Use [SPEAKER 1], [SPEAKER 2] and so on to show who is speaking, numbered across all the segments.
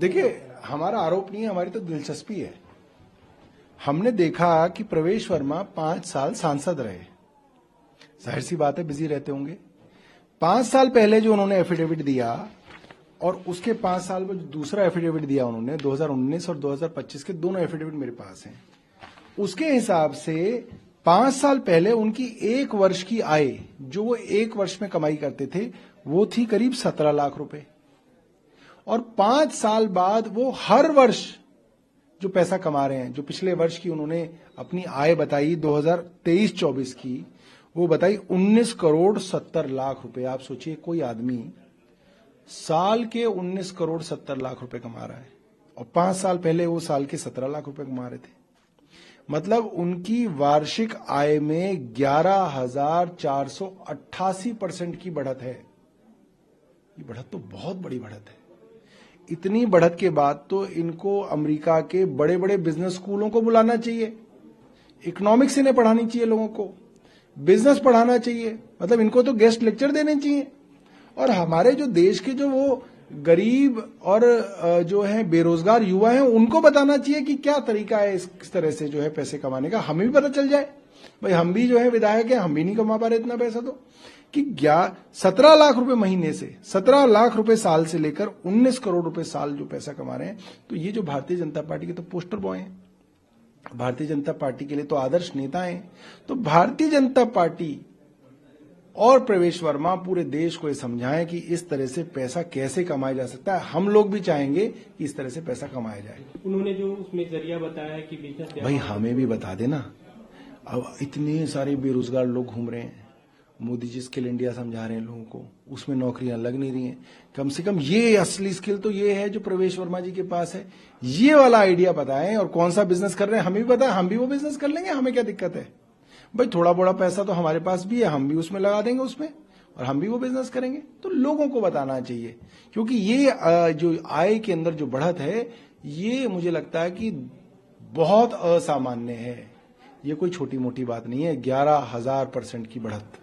[SPEAKER 1] देखिए, हमारा आरोप नहीं है, हमारी तो दिलचस्पी है। हमने देखा कि प्रवेश वर्मा 5 साल सांसद रहे, जाहिर सी बात है बिजी रहते होंगे। 5 साल पहले जो उन्होंने एफिडेविट दिया और उसके 5 साल में जो दूसरा एफिडेविट दिया उन्होंने 2019 और 2025 के दोनों एफिडेविट मेरे पास हैं। उसके हिसाब से 5 साल पहले उनकी 1 वर्ष की आय जो वो 1 वर्ष में कमाई करते थे वो थी करीब 17 लाख रुपए, और 5 साल बाद वो हर वर्ष जो पैसा कमा रहे हैं, जो पिछले वर्ष की उन्होंने अपनी आय बताई 2023-24 की, वो बताई 19 करोड़ 70 लाख रुपए। आप सोचिए, कोई आदमी साल के 19 करोड़ 70 लाख रुपए कमा रहा है और 5 साल पहले वो साल के 17 लाख रुपए कमा रहे थे। मतलब उनकी वार्षिक आय में 11,488% की बढ़त है। ये बढ़त तो बहुत बड़ी बढ़त है। इतनी बढ़त के बाद तो इनको अमेरिका के बड़े बड़े बिजनेस स्कूलों को बुलाना चाहिए, इकोनॉमिक्स इन्हें पढ़ानी चाहिए, लोगों को बिजनेस पढ़ाना चाहिए, मतलब इनको तो गेस्ट लेक्चर देने चाहिए। और हमारे जो देश के जो वो गरीब और जो है बेरोजगार युवा हैं उनको बताना चाहिए कि क्या तरीका है इस तरह से जो है पैसे कमाने का, हमें भी पता चल जाए। भाई हम भी जो है विधायक हैं, हम भी नहीं कमा पा रहे इतना पैसा, तो कि 17 लाख रुपए महीने से 17 लाख रुपए साल से लेकर 19 करोड़ रुपए साल जो पैसा कमा रहे हैं, तो ये जो भारतीय जनता पार्टी के तो पोस्टर बॉय हैं, भारतीय जनता पार्टी के लिए तो आदर्श नेता हैं। तो भारतीय जनता पार्टी और प्रवेश वर्मा पूरे देश को ये समझाएं कि इस तरह से पैसा कैसे कमाया जा सकता है। हम लोग भी चाहेंगे कि इस तरह से पैसा कमाया जाए।
[SPEAKER 2] उन्होंने जो उसमें जरिया बताया कि बिजनेस,
[SPEAKER 1] भाई हमें भी बता देना। अब इतने सारे बेरोजगार लोग घूम रहे हैं, मोदी जी स्किल इंडिया समझा रहे हैं लोगों को, उसमें नौकरियां लग नहीं रही हैं। कम से कम ये असली स्किल तो ये है जो प्रवेश वर्मा जी के पास है, ये वाला आइडिया बताएं। और कौन सा बिजनेस कर रहे हैं हमें भी बताएं, हम भी वो बिजनेस कर लेंगे, हमें क्या दिक्कत है। भाई थोड़ा बड़ा पैसा तो हमारे पास भी है, हम भी उसमें लगा देंगे उसमें, और हम भी वो बिजनेस करेंगे। तो लोगों को बताना चाहिए, क्योंकि ये जो आय के अंदर जो बढ़त है ये मुझे लगता है कि बहुत असामान्य है। ये कोई छोटी मोटी बात नहीं है, 11,000% की बढ़त।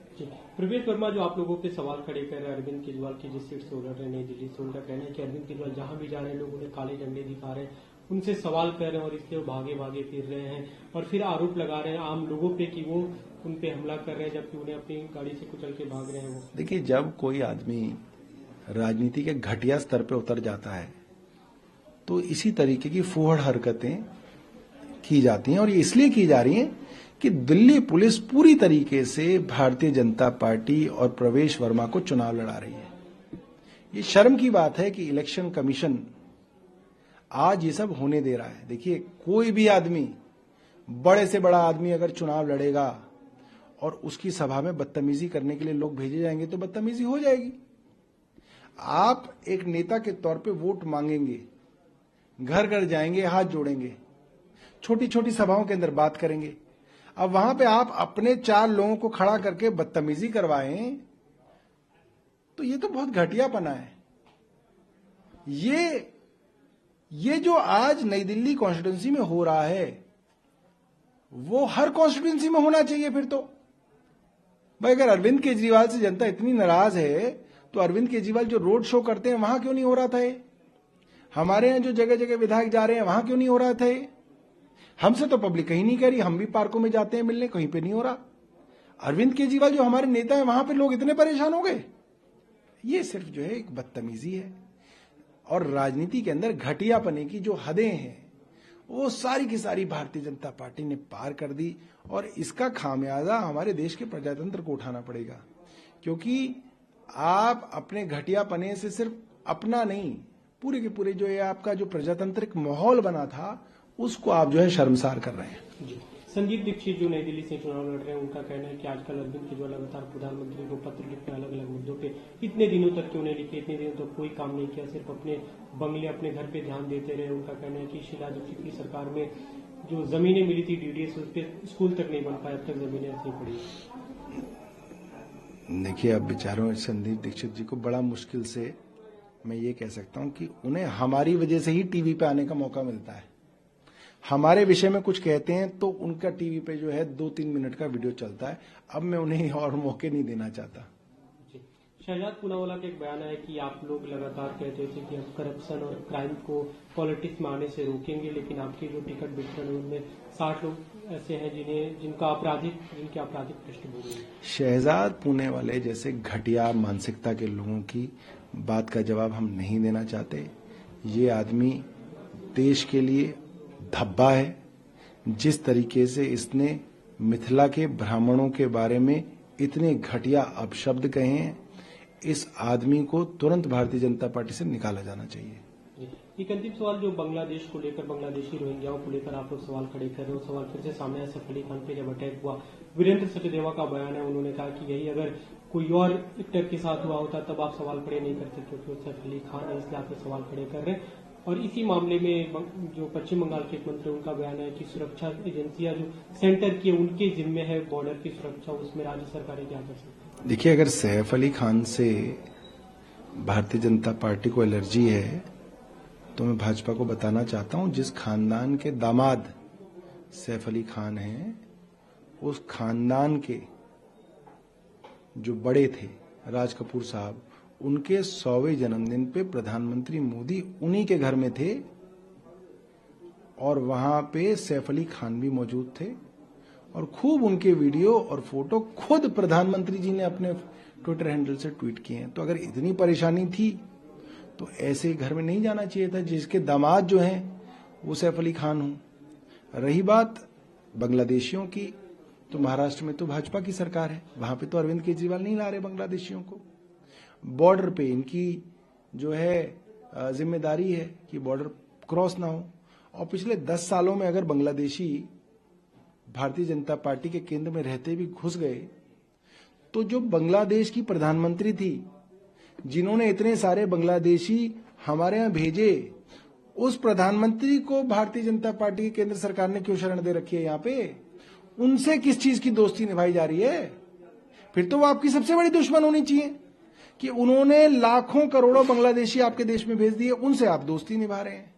[SPEAKER 2] प्रवेश वर्मा जो आप लोगों पे सवाल खड़े कर रहे हैं अरविंद केजरीवाल की जिस सीट से उलट रहे हैं नई दिल्ली से, उनका कहना है कि अरविंद केजरीवाल जहां भी जा रहे हैं लोग उन्हें काले झंडे दिखा रहे हैं, उनसे सवाल कर रहे हैं और इसलिए वो भागे भागे फिर रहे हैं, और फिर आरोप लगा रहे हैं आम लोगों पे कि वो उन पे हमला कर रहे हैं जबकि उन्हें अपनी गाड़ी से कुचल के भाग रहे हैं। वो
[SPEAKER 1] देखिए, जब कोई आदमी राजनीति के घटिया स्तर पे उतर जाता है तो इसी तरीके की फूहड़ हरकतें की जाती हैं, और ये इसलिए की जा रही हैं कि दिल्ली पुलिस पूरी तरीके से भारतीय जनता पार्टी और प्रवेश वर्मा को चुनाव लड़ा रही है। ये शर्म की बात है कि इलेक्शन कमीशन आज ये सब होने दे रहा है। देखिए, कोई भी आदमी, बड़े से बड़ा आदमी अगर चुनाव लड़ेगा और उसकी सभा में बदतमीजी करने के लिए लोग भेजे जाएंगे तो बदतमीजी हो जाएगी। आप एक नेता के तौर पे वोट मांगेंगे, घर घर जाएंगे, हाथ जोड़ेंगे, छोटी छोटी सभाओं के अंदर बात करेंगे। अब वहां पे आप अपने 4 लोगों को खड़ा करके बदतमीजी करवाएं तो ये तो बहुत घटियापना है। ये जो आज नई दिल्ली कॉन्स्टिट्यूंसी में हो रहा है वो हर कॉन्स्टिट्यूंसी में होना चाहिए। फिर तो भाई अगर अरविंद केजरीवाल से जनता इतनी नाराज है तो अरविंद केजरीवाल जो रोड शो करते हैं वहां क्यों नहीं हो रहा था ये? हमारे यहां जो जगह जगह विधायक जा रहे हैं वहां क्यों नहीं हो रहा था ये? हमसे तो पब्लिक कहीं नहीं कह रही, हम भी पार्कों में जाते हैं मिलने, कहीं पे नहीं हो रहा। अरविंद केजरीवाल जो हमारे नेता हैं वहां पे लोग इतने परेशान हो गए। ये सिर्फ जो है एक बदतमीजी है, और राजनीति के अंदर घटियापने की जो हदें हैं वो सारी की सारी भारतीय जनता पार्टी ने पार कर दी, और इसका खामियाजा हमारे देश के प्रजातंत्र को उठाना पड़ेगा। क्योंकि आप अपने घटियापने से सिर्फ अपना नहीं, पूरे के पूरे जो है आपका जो प्रजातांत्रिक माहौल बना था उसको आप जो है शर्मसार कर रहे हैं।
[SPEAKER 2] जी। संदीप दीक्षित जो नई दिल्ली से चुनाव लड़ रहे हैं उनका कहना है कि आजकल अरविंद केजरीवाल लगातार प्रधानमंत्री को पत्र लिखते हैं अलग अलग मुद्दों पे, इतने दिनों तक क्यों नहीं लिखे, इतने दिनों तक कोई काम नहीं किया, सिर्फ अपने बंगले अपने घर पे ध्यान देते रहे। उनका कहना है कि शीला दीक्षित की सरकार में जो जमीनें मिली थी डीडीएस उस पर स्कूल तक नहीं बन पाया, अब तक जमीनें ऐसी पड़ी।
[SPEAKER 1] देखिए, अब बेचारों संदीप दीक्षित जी को बड़ा मुश्किल से मैं ये कह सकता हूं कि उन्हें हमारी वजह से ही टीवी पे आने का मौका मिलता है। हमारे विषय में कुछ कहते हैं तो उनका टीवी पे जो है 2-3 मिनट का वीडियो चलता है। अब मैं उन्हें और मौके नहीं देना चाहता।
[SPEAKER 2] शहजाद पूनावाला का एक बयान है कि आप लोग लगातार कहते थे कि हम करप्शन और क्राइम को पॉलिटिक्स में आने से रोकेंगे, लेकिन आपके जो टिकट वितरण है उनमें 60 लोग ऐसे हैं जिनकी आपराधिक पृष्ठभूमि है।
[SPEAKER 1] शहजाद पूनावाला जैसे घटिया मानसिकता के लोगों की बात का जवाब हम नहीं देना चाहते। ये आदमी देश के लिए धब्बा है। जिस तरीके से इसने मिथिला के ब्राह्मणों के बारे में इतने घटिया अपशब्द कहे हैं, इस आदमी को तुरंत भारतीय जनता पार्टी से निकाला जाना चाहिए।
[SPEAKER 2] एक अंतिम सवाल, जो बांग्लादेश को लेकर, बांग्लादेशी रोहिंग्याओं को लेकर आप लोग सवाल खड़े कर रहे हो, सवाल फिर से सामने आया सैफ अली खान पे जब अटैक हुआ। वीरेंद्र सचदेवा का बयान है, उन्होंने कहा कि यही अगर कोई और एक्टर के साथ हुआ होता तब आप सवाल खड़े नहीं करते, क्योंकि सैफ अली खान है इसलिए आप सवाल खड़े कर रहे हैं। और इसी मामले में जो पश्चिम बंगाल के एक मंत्री, उनका बयान है कि सुरक्षा एजेंसियां जो सेंटर की उनके जिम्मे है बॉर्डर की सुरक्षा, उसमें राज्य सरकारें क्या कर सकती है?
[SPEAKER 1] देखिए, अगर सैफ अली खान से भारतीय जनता पार्टी को एलर्जी है तो मैं भाजपा को बताना चाहता हूं, जिस खानदान के दामाद सैफ अली खान हैं, उस खानदान के जो बड़े थे राज कपूर साहब, उनके 100वें जन्मदिन पे प्रधानमंत्री मोदी उन्हीं के घर में थे और वहां पे सैफ अली खान भी मौजूद थे और खूब उनके वीडियो और फोटो खुद प्रधानमंत्री जी ने अपने ट्विटर हैंडल से ट्वीट किए हैं। तो अगर इतनी परेशानी थी तो ऐसे घर में नहीं जाना चाहिए था जिसके दामाद जो हैं वो सैफ अली खान हों। रही बात बांग्लादेशियों की, तो महाराष्ट्र में तो भाजपा की सरकार है, वहां पे तो अरविंद केजरीवाल नहीं ला रहे बांग्लादेशियों को। बॉर्डर पे इनकी जो है जिम्मेदारी है कि बॉर्डर क्रॉस ना हो। और पिछले 10 सालों में अगर बांग्लादेशी भारतीय जनता पार्टी के केंद्र में रहते भी घुस गए, तो जो बांग्लादेश की प्रधानमंत्री थी, जिन्होंने इतने सारे बांग्लादेशी हमारे यहां भेजे, उस प्रधानमंत्री को भारतीय जनता पार्टी की केंद्र सरकार ने क्यों शरण दे रखी है? यहां पे उनसे किस चीज की दोस्ती निभाई जा रही है? फिर तो वो आपकी सबसे बड़ी दुश्मन होनी चाहिए कि उन्होंने लाखों करोड़ों बांग्लादेशी आपके देश में भेज दिए, उनसे आप दोस्ती निभा रहे हैं।